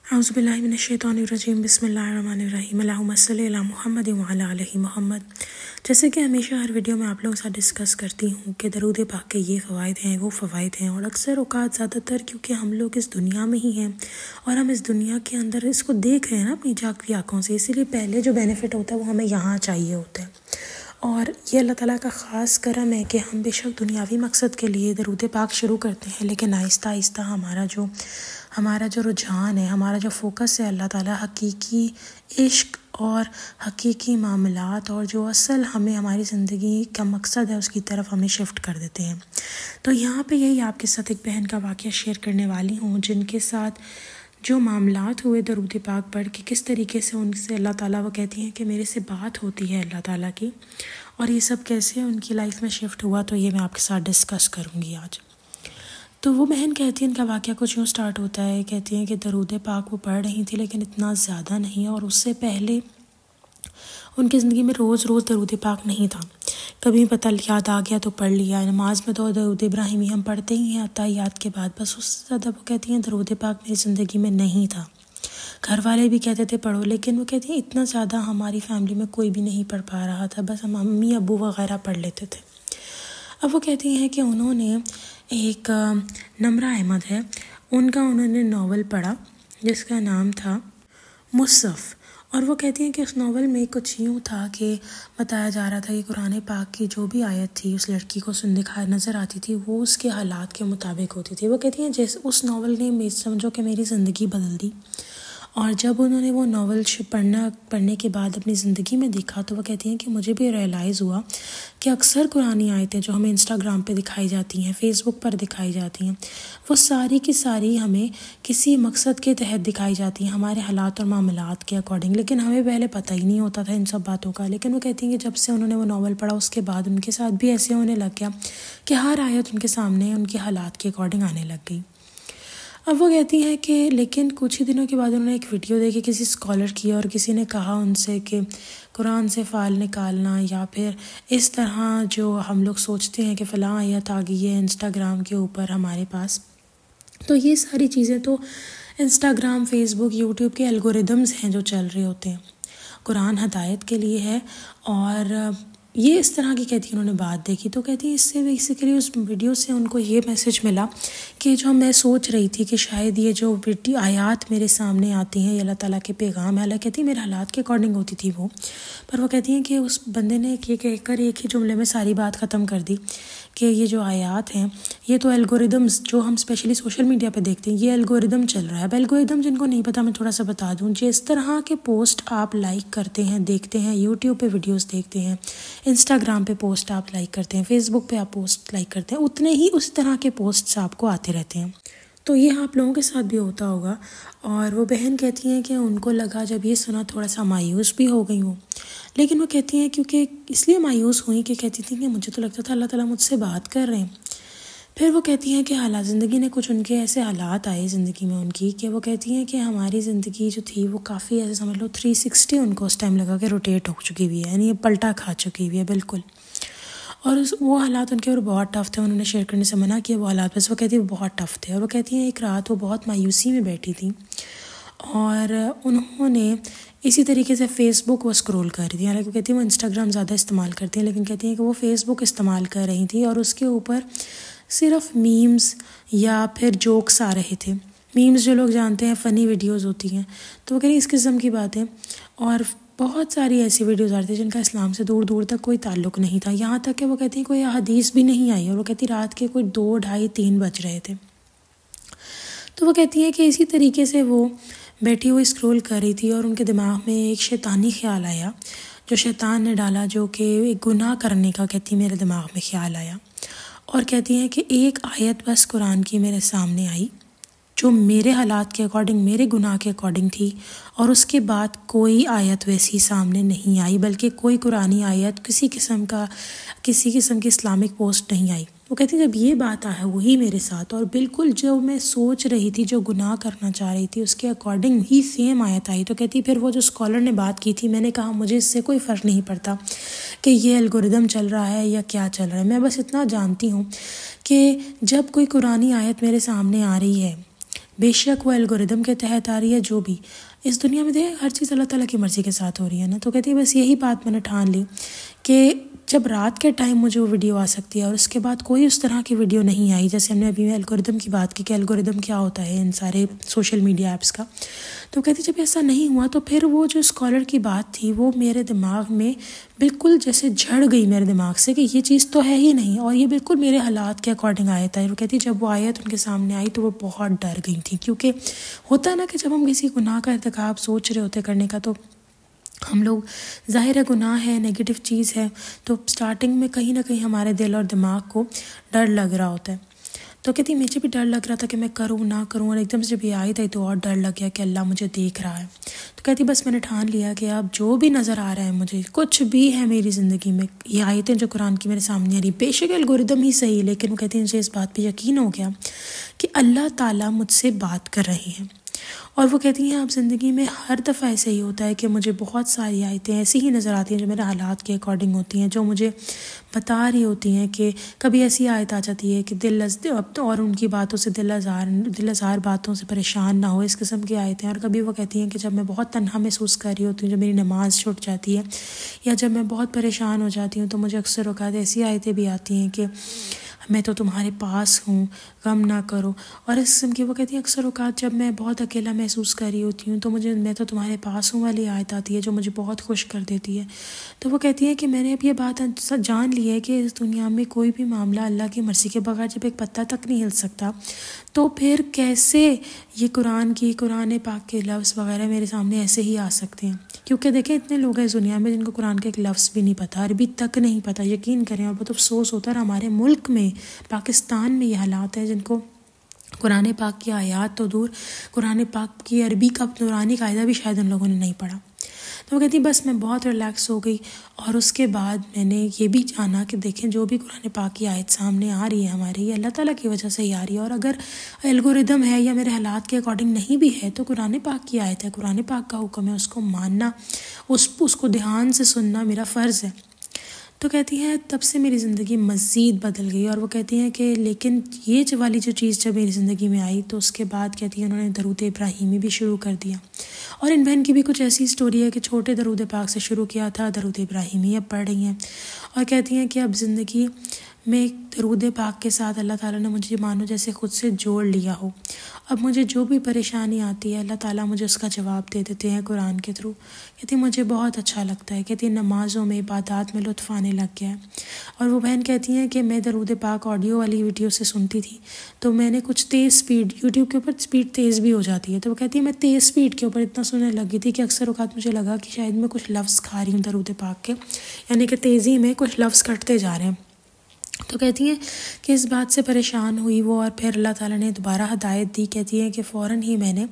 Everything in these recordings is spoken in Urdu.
اعوذ باللہ من الشیطان الرجیم بسم اللہ الرحمن الرحیم اللہم صلی علی محمد وعلی آلہ محمد۔ جیسے کہ ہمیشہ ہر ویڈیو میں آپ لوگوں کے ساتھ ڈسکس کرتی ہوں کہ درود پاک کے یہ فوائد ہیں وہ فوائد ہیں، اور اکثر اوقات زیادہ تر کیونکہ ہم لوگ اس دنیا میں ہی ہیں اور ہم اس دنیا کے اندر اس کو دیکھ رہے ہیں نا اپنی جاگتی آنکھوں سے، اسی لیے پہلے جو بینیفٹ ہوتا ہے وہ ہمیں یہاں چاہیے ہوتا ہے۔ اور یہ اللہ تعالیٰ کا خاص کرم ہے کہ ہم بے شک دنیاوی مقصد کے لیے درود پاک شروع کرتے ہیں، لیکن آہستہ آہستہ ہمارا جو رجحان ہے، ہمارا جو فوکس ہے، اللہ تعالیٰ حقیقی عشق اور حقیقی معاملات اور جو اصل ہمیں ہماری زندگی کا مقصد ہے اس کی طرف ہمیں شفٹ کر دیتے ہیں۔ تو یہاں پہ یہی آپ کے ساتھ ایک بہن کا واقعہ شیئر کرنے والی ہوں، جن کے ساتھ جو معاملات ہوئے درود پاک پڑھ کے، کس طریقے سے ان سے اللہ تعالیٰ، وہ کہتی ہیں کہ میرے سے بات ہوتی ہے اللہ تعالیٰ کی، اور یہ سب کیسے ان کی لائف میں شفٹ ہوا، تو یہ میں آپ کے ساتھ ڈسکس کروں گی آج۔ تو وہ بہن کہتی ہیں، ان کا واقعہ کچھ یوں سٹارٹ ہوتا ہے، کہتی ہیں کہ درود پاک وہ پڑھ رہی تھی لیکن اتنا زیادہ نہیں، اور اس سے پہلے ان کی زندگی میں روز درود پاک نہیں تھا، کبھی پتہ یاد آ گیا تو پڑھ لیا۔ نماز میں تو درود ابراہیمی ہم پڑھتے ہی ہیں اتحیات کے بعد، بس اس سے زیادہ وہ کہتی ہیں درود پاک میری زندگی میں نہیں تھا۔ گھر والے بھی کہتے تھے پڑھو، لیکن وہ کہتی ہیں اتنا زیادہ ہماری فیملی میں کوئی بھی نہیں پڑھ پا رہا تھا، بس ہم امی ابو وغیرہ پڑھ لیتے تھے۔ اب وہ کہتی ہیں کہ انہوں نے ایک نمرہ احمد ہے، انہوں نے ناول پڑھا جس کا نام تھا مصحف، اور وہ کہتی ہیں کہ اس ناول میں کچھ یوں تھا کہ بتایا جا رہا تھا کہ قرآن پاک کی جو بھی آیت تھی اس لڑکی کو نظر آتی تھی، وہ اس کے حالات کے مطابق ہوتی تھی۔ وہ کہتی ہیں جیسے اس ناول نے سمجھو کہ میری زندگی بدل دی، اور جب انہوں نے وہ ناول پڑھنے کے بعد اپنی زندگی میں دیکھا تو وہ کہتی ہیں کہ مجھے بھی ریئلائز ہوا کہ اکثر قرآنی آیتیں جو ہمیں انسٹاگرام پہ دکھائی جاتی ہیں، فیس بک پر دکھائی جاتی ہیں، وہ ساری کی ساری ہمیں کسی مقصد کے تحت دکھائی جاتی ہیں، ہمارے حالات اور معاملات کے اکارڈنگ، لیکن ہمیں پہلے پتہ ہی نہیں ہوتا تھا ان سب باتوں کا۔ لیکن وہ کہتی ہیں کہ جب سے انہوں نے وہ ناول پڑھا اس کے بعد ان کے ساتھ بھی ایسے ہونے لگ گیا کہ ہر آیت ان کے سامنے ان کے حالات کے اکارڈنگ آنے لگ گئی۔ اب وہ کہتی ہیں کہ لیکن کچھ ہی دنوں کے بعد انہوں نے ایک ویڈیو دیکھی کسی اسکالر کی، اور کسی نے کہا ان سے کہ قرآن سے فعل نکالنا یا پھر اس طرح جو ہم لوگ سوچتے ہیں کہ فلاں آیت آ گئی ہے انسٹاگرام کے اوپر ہمارے پاس، تو یہ ساری چیزیں تو انسٹاگرام، فیس بک، یوٹیوب کے الگوریدمز ہیں جو چل رہے ہوتے ہیں، قرآن ہدایت کے لیے ہے۔ اور یہ اس طرح کی کہتی ہیں انہوں نے بات دیکھی، تو کہتی ہیں اس سے بیسیکلی اس ویڈیو سے ان کو یہ میسج ملا کہ جو میں سوچ رہی تھی کہ شاید یہ جو آیات میرے سامنے آتی ہیں یہ اللہ تعالیٰ کے پیغام ہے، اللہ کہتی ہے میرے حالات کے اکارڈنگ ہوتی تھی وہ، پر وہ کہتی ہیں کہ اس بندے نے یہ کہہ کر ایک ہی جملے میں ساری بات ختم کر دی کہ یہ جو آیات ہیں یہ تو الگوریدمز جو ہم اسپیشلی سوشل میڈیا پہ دیکھتے ہیں، یہ الگوریدم چل رہا ہے۔ اب الگوریدم جن کو نہیں پتہ میں تھوڑا سا بتا دوں، جس طرح کے پوسٹ آپ لائک کرتے ہیں، دیکھتے ہیں، یوٹیوب پہ ویڈیوز دیکھتے ہیں، انسٹاگرام پہ پوسٹ آپ لائک کرتے ہیں، فیس بک پہ آپ پوسٹ لائک کرتے ہیں، اتنے ہی اس طرح کے پوسٹس آپ کو آتے رہتے ہیں۔ تو یہ آپ لوگوں کے ساتھ بھی ہوتا ہوگا۔ اور وہ بہن کہتی ہیں کہ ان کو لگا جب یہ سنا تھوڑا سا مایوس بھی ہو گئی ہوں، لیکن وہ کہتی ہیں کیونکہ اس لیے مایوس ہوئی کہ کہتی تھی کہ مجھے تو لگتا تھا اللہ تعالیٰ مجھ سے بات کر رہے ہیں۔ پھر وہ کہتی ہیں کہ حالات زندگی نے کچھ ان کے ایسے حالات آئے زندگی میں ان کی کہ وہ کہتی ہیں کہ ہماری زندگی جو تھی وہ کافی ایسے سمجھ لو 360 ان کو اس ٹائم لگا کہ روٹیٹ ہو چکی ہوئی ہے، یعنی یہ پلٹا کھا چکی ہوئی ہے بالکل، اور وہ حالات ان کے اوپر بہت ٹف تھے۔ انہوں نے شیئر کرنے سے منع کیا وہ حالات، بس وہ کہتی ہیں وہ بہت ٹف تھے، اور وہ کہتی ہیں ایک رات وہ بہت مایوسی میں بیٹھی تھی اور انہوں نے اسی طریقے سے فیس بک وہ اسکرول کر رہی تھی، حالانکہ کہتی ہیں وہ انسٹاگرام زیادہ استعمال کرتی ہیں، لیکن کہتی ہیں کہ وہ فیس بک استعمال کر رہی تھی اور اس کے اوپر صرف میمز یا پھر جوکس آ رہے تھے۔ میمز جو لوگ جانتے ہیں فنی ویڈیوز ہوتی ہیں، تو وہ کہہ رہی اس قسم کی باتیں، اور بہت ساری ایسی ویڈیوز آ رہی تھی جن کا اسلام سے دور تک کوئی تعلق نہیں تھا، یہاں تک کہ وہ کہتی ہیں کوئی حدیث بھی نہیں آئی، اور وہ کہتی رات کے کوئی 2، 2:30، 3 بج رہے تھے۔ تو وہ کہتی ہیں کہ اسی طریقے سے وہ بیٹھی ہوئی اسکرول کر رہی تھی اور ان کے دماغ میں ایک شیطانی خیال آیا جو شیطان نے ڈالا، جو کہ ایک گناہ کرنے کا کہتی میرے دماغ میں خیال آیا، اور کہتی ہیں کہ ایک آیت بس قرآن کی میرے سامنے آئی جو میرے حالات کے اکارڈنگ، میرے گناہ کے اکارڈنگ تھی، اور اس کے بعد کوئی آیت ویسی سامنے نہیں آئی، بلکہ کوئی قرآنی آیت کسی قسم کی اسلامک پوسٹ نہیں آئی۔ وہ کہتی جب یہ بات آیا وہی میرے ساتھ، اور بالکل جو میں سوچ رہی تھی، جو گناہ کرنا چاہ رہی تھی، اس کے اکارڈنگ ہی سیم آیت آئی۔ تو کہتی پھر وہ جو اسکالر نے بات کی تھی، میں نے کہا مجھے اس سے کوئی فرق نہیں پڑتا کہ یہ الگوریدم چل رہا ہے یا کیا چل رہا ہے، میں بس اتنا جانتی ہوں کہ جب کوئی قرآنی آیت میرے سامنے آ رہی ہے بے شک وہ الگوریدم کے تحت آ رہی ہے، جو بھی اس دنیا میں دیکھیں ہر چیز اللہ تعالیٰ کی مرضی کے ساتھ ہو رہی ہے نا. تو کہتی ہے بس یہی بات میں نے ٹھان لی کہ جب رات کے ٹائم مجھے وہ ویڈیو آ سکتی ہے اور اس کے بعد کوئی اس طرح کی ویڈیو نہیں آئی، جیسے ہم نے ابھی الگوریدم کی بات کی کہ الگوریدم کیا ہوتا ہے ان سارے سوشل میڈیا ایپس کا. تو کہتی جب ایسا نہیں ہوا تو پھر وہ جو اسکالر کی بات تھی وہ میرے دماغ میں بالکل جیسے جھڑ گئی میرے دماغ سے کہ یہ چیز تو ہے ہی نہیں، اور یہ بالکل میرے حالات کے اکارڈنگ آیت ہے. وہ کہتی جب وہ آیت ان کے سامنے آئی تو وہ بہت ڈر گئی تھیں، کیونکہ ہوتا ہے نا کہ جب ہم کسی گناہ کا ارتکاب سوچ رہے ہوتے کرنے کا تو ہم لوگ ظاہر ہے گناہ ہے، نیگیٹو چیز ہے، تو سٹارٹنگ میں کہیں نہ کہیں ہمارے دل اور دماغ کو ڈر لگ رہا ہوتا ہے. تو کہتی مجھے بھی ڈر لگ رہا تھا کہ میں کروں نہ کروں، اور ایک دم سے جب یہ آئی تھی تو اور ڈر لگ گیا کہ اللہ مجھے دیکھ رہا ہے. تو کہتی بس میں نے ٹھان لیا کہ اب جو بھی نظر آ رہا ہے مجھے، کچھ بھی ہے میری زندگی میں، یہ آیتیں جو قرآن کی میرے سامنے آ رہی، بے شک الگوریدم ہی صحیح، لیکن وہ کہتی مجھے اس بات پہ یقین ہو گیا کہ اللہ تعالیٰ مجھ سے بات کر رہے ہیں. اور وہ کہتی ہیں اب زندگی میں ہر دفعہ ایسے ہی ہوتا ہے کہ مجھے بہت ساری آیتیں ایسی ہی نظر آتی ہیں جو میرے حالات کے اکارڈنگ ہوتی ہیں، جو مجھے بتا رہی ہوتی ہیں کہ کبھی ایسی آیت آ جاتی ہے کہ اور ان کی باتوں سے دل ازار باتوں سے پریشان نہ ہو، اس قسم کی آیتیں. اور کبھی وہ کہتی ہیں کہ جب میں بہت تنہا محسوس کر رہی ہوتی ہوں، جب میری نماز چھوٹ جاتی ہے یا جب میں بہت پریشان ہو جاتی ہوں، تو مجھے اکثر اوقات ایسی آیتیں بھی آتی ہیں کہ میں تو تمہارے پاس ہوں، غم نہ کرو. اور اس قسم کی وہ کہتی ہیں اکثر اوقات جب میں بہت اکیلا محسوس کر رہی ہوتی ہوں تو میں تو تمہارے پاس ہوں والی آیت آتی ہے جو مجھے بہت خوش کر دیتی ہے. تو وہ کہتی ہے کہ میں نے اب یہ بات جان لی ہے کہ اس دنیا میں کوئی بھی معاملہ اللہ کی مرضی کے بغیر جب ایک پتہ تک نہیں ہل سکتا، تو پھر کیسے یہ قرآن پاک کے لفظ وغیرہ میرے سامنے ایسے ہی آ سکتے ہیں. کیونکہ دیکھیں اتنے لوگ ہیں اس دنیا میں جن کو قرآن کا ایک لفظ بھی نہیں پتہ، عربی تک نہیں پتہ. یقین کریں، اور بہت افسوس ہوتا ہے ہمارے ملک میں، پاکستان میں یہ حالات ہیں جن کو قرآن پاک کی آیات تو دور، قرآن پاک کی عربی کا نورانی قاعدہ بھی شاید ان لوگوں نے نہیں پڑھا. تو وہ کہتی بس میں بہت ریلیکس ہو گئی. اور اس کے بعد میں نے یہ بھی جانا کہ دیکھیں جو بھی قرآن پاک کی آیت سامنے آ رہی ہے ہماری، یہ اللہ تعالیٰ کی وجہ سے ہی آ رہی ہے. اور اگر الگوریدم ہے یا میرے حالات کے اکارڈنگ نہیں بھی ہے تو قرآن پاک کی آیت ہے، قرآن پاک کا حکم ہے، اس کو ماننا، اس کو دھیان سے سننا میرا فرض ہے. تو کہتی ہیں تب سے میری زندگی مزید بدل گئی. اور وہ کہتی ہیں کہ لیکن یہ والی جو چیز جب میری زندگی میں آئی تو اس کے بعد کہتی ہیں انہوں نے درود ابراہیمی بھی شروع کر دیا. اور ان بہن کی بھی کچھ ایسی سٹوری ہے کہ چھوٹے درود پاک سے شروع کیا تھا، درود ابراہیمی اب پڑھ رہی ہیں. اور کہتی ہیں کہ اب زندگی میں درود پاک کے ساتھ اللہ تعالیٰ نے مجھے مانو جیسے خود سے جوڑ لیا ہو. اب مجھے جو بھی پریشانی آتی ہے اللہ تعالیٰ مجھے اس کا جواب دے دیتے ہیں قرآن کے تھرو. کہتی مجھے بہت اچھا لگتا ہے، کہتی نمازوں میں، عبادات میں لطف آنے لگ گیا ہے. اور وہ بہن کہتی ہیں کہ میں درود پاک آڈیو والی ویڈیو سے سنتی تھی تو میں نے کچھ تیز سپیڈ، یوٹیوب کے اوپر سپیڈ تیز بھی ہو جاتی ہے، تو وہ کہتی ہے میں تیز سپیڈ کے اوپر اتنا سننے لگی تھی کہ اکثر اوقات مجھے لگا کہ شاید میں کچھ لفظ کھا رہی ہوں درود پاک کے، یعنی کہ تیزی میں کچھ لفظ کٹتے جا رہے ہیں. تو کہتی ہیں کہ اس بات سے پریشان ہوئی وہ، اور پھر اللہ تعالیٰ نے دوبارہ ہدایت دی. کہتی ہیں کہ فوراً ہی میں نے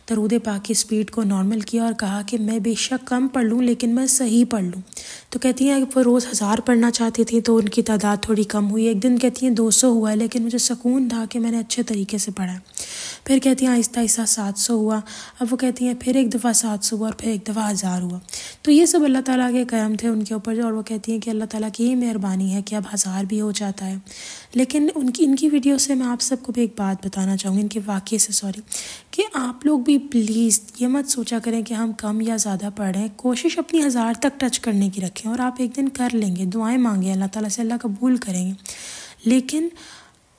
درود پاک کی سپیڈ کو نارمل کیا اور کہا کہ میں بے شک کم پڑھ لوں لیکن میں صحیح پڑھ لوں. تو کہتی ہیں کہ وہ روز 1000 پڑھنا چاہتی تھی تو ان کی تعداد تھوڑی کم ہوئی. ایک دن کہتی ہیں 200 ہوا ہے لیکن مجھے سکون تھا کہ میں نے اچھے طریقے سے پڑھا. پھر کہتی ہیں آہستہ آہستہ 700 ہوا. اب وہ کہتی ہیں پھر ایک دفعہ 700 ہوا اور پھر ایک دفعہ 1000 ہوا. تو یہ سب اللہ تعالیٰ کے کرم تھے ان کے اوپر. اور وہ کہتی ہیں کہ اللہ تعالیٰ کی یہ مہربانی ہے کہ اب 1000 بھی ہو جاتا ہے. لیکن ان کی ویڈیو سے میں آپ سب کو بھی ایک بات بتانا چاہوں گی، ان کے واقعے سے کہ آپ لوگ بھی پلیز یہ مت سوچا کریں کہ ہم کم یا زیادہ پڑھیں. کوشش اپنی 1000 تک ٹچ کرنے کی رکھیں اور آپ ایک دن کر لیں گے. دعائیں مانگیں اللہ تعالیٰ سے، اللہ قبول کریں گے. لیکن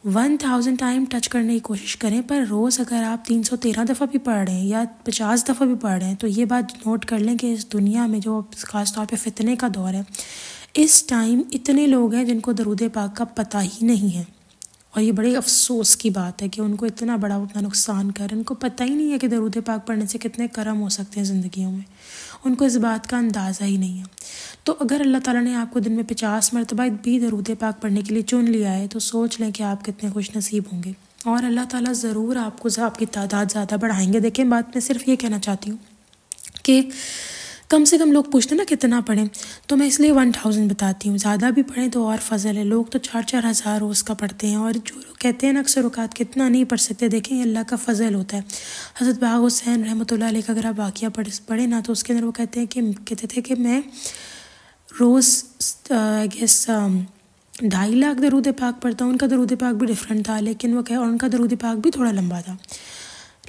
1000 ٹائم ٹچ کرنے کی کوشش کریں، پر روز اگر آپ 313 دفعہ بھی پڑھ رہے ہیں یا 50 دفعہ بھی پڑھ رہے ہیں تو یہ بات نوٹ کر لیں کہ اس دنیا میں جو خاص طور پہ فتنے کا دور ہے، اس ٹائم اتنے لوگ ہیں جن کو درود پاک کا پتہ ہی نہیں ہے. اور یہ بڑے افسوس کی بات ہے کہ ان کو اتنا بڑا اپنا نقصان کر، ان کو پتہ ہی نہیں ہے کہ درود پاک پڑھنے سے کتنے کرم ہو سکتے ہیں زندگیوں میں. ان کو اس بات کا اندازہ ہی نہیں ہے. تو اگر اللہ تعالیٰ نے آپ کو دن میں 50 مرتبہ بھی درود پاک پڑھنے کے لیے چن لیا ہے تو سوچ لیں کہ آپ کتنے خوش نصیب ہوں گے. اور اللہ تعالیٰ ضرور آپ کی تعداد زیادہ بڑھائیں گے. دیکھیں بات میں صرف یہ کہنا چاہتی ہوں کہ کم سے کم لوگ پوچھتے ہیں نا کتنا پڑھیں، تو میں اس لیے 1000 بتاتی ہوں. زیادہ بھی پڑھیں تو اور فضل ہے. لوگ تو 4-4 ہزار روز کا پڑھتے ہیں، اور جو لوگ کہتے ہیں نا اکثر اوقات کتنا نہیں پڑھ سکتے، دیکھیں یہ اللہ کا فضل ہوتا ہے. حضرت باغ حسین رحمۃ اللہ علیہ کا اگر آپ واقعہ پڑھیں نا تو اس کے اندر وہ کہتے تھے کہ میں روز 2.5 لاکھ درود پاک پڑھتا ہوں. ان کا درود پاک بھی ڈیفرنٹ تھا لیکن وہ ان کا درود پاک بھی تھوڑا لمبا تھا.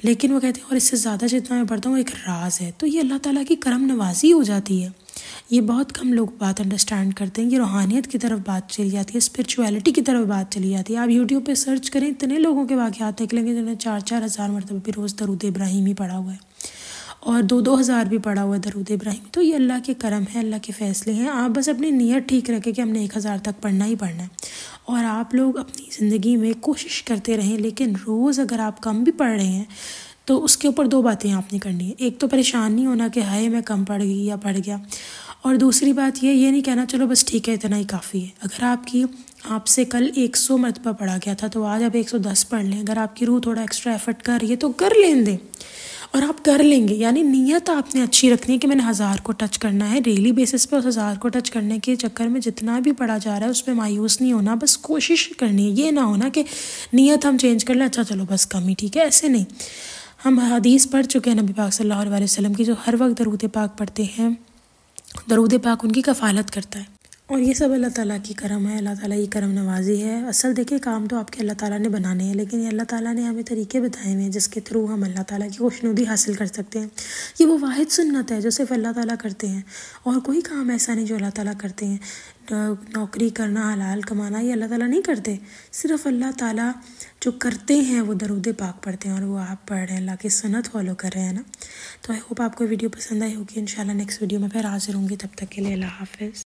لیکن وہ کہتے ہیں اور اس سے زیادہ جتنا میں پڑھتا ہوں ایک راز ہے. تو یہ اللہ تعالیٰ کی کرم نوازی ہو جاتی ہے. یہ بہت کم لوگ بات انڈرسٹینڈ کرتے ہیں. یہ روحانیت کی طرف بات چلی جاتی ہے, اسپرچویلٹی کی طرف بات چلی جاتی ہے. آپ یوٹیوب پہ سرچ کریں, اتنے لوگوں کے واقعات نکلیں گے جنہوں نے 4-4 ہزار مرتبہ بھی روز درود ابراہیمی پڑھا ہوا ہے, اور 2-2 ہزار بھی پڑھا ہوا ہے درود ابراہیمی. تو یہ اللہ کے کرم ہے, اللہ کے فیصلے ہیں. آپ بس اپنی نیت ٹھیک رکھیں کہ ہم نے 1000 تک پڑھنا ہی پڑھنا ہے, اور آپ لوگ اپنی زندگی میں کوشش کرتے رہیں. لیکن روز اگر آپ کم بھی پڑھ رہے ہیں تو اس کے اوپر 2 باتیں آپ نے کرنی ہے. ایک تو پریشان نہیں ہونا کہ ہائے میں کم پڑھ گئی یا پڑھ گیا, اور دوسری بات یہ نہیں کہنا چلو بس ٹھیک ہے اتنا ہی کافی ہے. اگر آپ سے کل 100 مرتبہ پڑھا گیا تھا تو آج آپ 110 پڑھ لیں. اگر آپ کی روح تھوڑا ایکسٹرا ایفرٹ کر رہی ہے تو کر لیں دیں, اور آپ کر لیں گے. یعنی نیت آپ نے اچھی رکھنی ہے کہ میں نے 1000 کو ٹچ کرنا ہے. ڈیلی بیسس پہ اس 1000 کو ٹچ کرنے کے چکر میں جتنا بھی پڑھا جا رہا ہے اس پہ مایوس نہیں ہونا, بس کوشش کرنی ہے. یہ نہ ہونا کہ نیت ہم چینج کر لیں, اچھا چلو بس کم ہی ٹھیک ہے. ایسے نہیں. ہم حدیث پڑھ چکے ہیں نبی پاک صلی اللہ علیہ وسلم کی, جو ہر وقت درود پاک پڑھتے ہیں, درود پاک ان کی کفالت کرتا ہے. اور یہ سب اللہ تعالیٰ کی کرم ہے, اللہ تعالیٰ کی کرم نوازی ہے. اصل دیکھیں کام تو آپ کے اللہ تعالیٰ نے بنانے ہیں, لیکن یہ اللہ تعالیٰ نے ہمیں طریقے بتائے ہوئے ہیں جس کے تھرو ہم اللہ تعالیٰ کی خوشنودی حاصل کر سکتے ہیں. یہ وہ واحد سنت ہے جو صرف اللہ تعالیٰ کرتے ہیں, اور کوئی کام ایسا نہیں جو اللہ تعالیٰ کرتے ہیں. نوکری کرنا, حلال کمانا, یہ اللہ تعالیٰ نہیں کرتے. صرف اللہ تعالیٰ جو کرتے ہیں وہ درود پاک پڑھتے ہیں, اور وہ آپ پڑھ رہے ہیں, اللہ کی سنت فالو کر رہے ہیں نا. تو آئی ہوپ آپ کو ویڈیو پسند آئی ہوگی. انشاءاللہ نیکسٹ ویڈیو میں پھر حاضر ہوں گی. تب تک کے لیے اللہ حافظ.